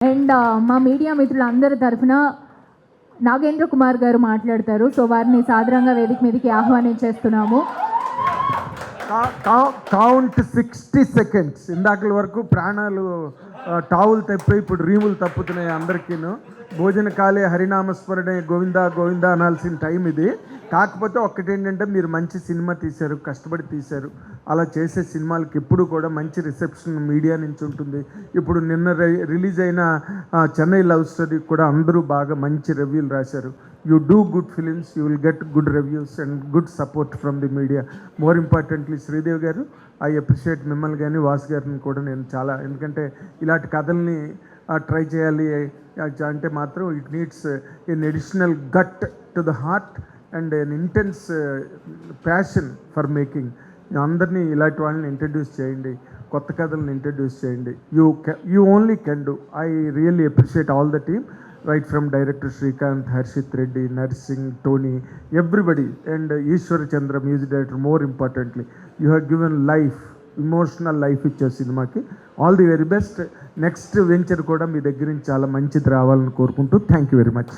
And మా media మిత్రులందరి తరఫున నాగేంద్ర కుమార్ గారు మాట్లాడతారు. సో వారిని సాదరంగా వేదిక మీదకి ఆహ్వానించేస్తున్నాము. Count 60 seconds. ఇందాకల వరకు ప్రాణాలు టావులు తప్పి ఇప్పుడు రీములు తప్పుతున్నాయి అందరికీను. భోజన కాలే హరినామస్మరణే గోవిందా గోవిందా అనాల్సిన టైం ఇది. కాకపోతే ఒక్కటేంటంటే మీరు మంచి సినిమా తీశారు, కష్టపడి తీశారు. అలా చేసే సినిమాలకి ఎప్పుడు కూడా మంచి రిసెప్షన్ మీడియా నుంచి ఉంటుంది. ఇప్పుడు నిన్న రిలీజ్ అయిన చెన్నై లవ్ స్టోరీ కూడా అందరూ బాగా మంచి రివ్యూలు రాశారు. You do good films, you will get good reviews and good support from the media. More importantly Sridevi గారు, ఐ అప్రిషియేట్ మిమ్మల్ని కానీ వాసు గారిని కూడా నేను చాలా, ఎందుకంటే ఇలాంటి కథల్ని ట్రై చేయాలి అంటే మాత్రం it needs an additional gut to the heart and an intense passion for making. అందరినీ ఇలాంటి వాళ్ళని ఇంట్రడ్యూస్ చేయండి, కొత్త కథలను ఇంట్రడ్యూస్ చేయండి. You only can do. I really appreciate all the team, right from director Srikanth, Harshit Reddy, Narsing, Tony, everybody, and Ishwar Chandra, music director. More importantly, you have given life, emotional life ఇచ్చే సినిమాకి. All the very best. Next venture కూడా మీ దగ్గర నుంచి చాలా మంచిది రావాలని కోరుకుంటూ thank you very much.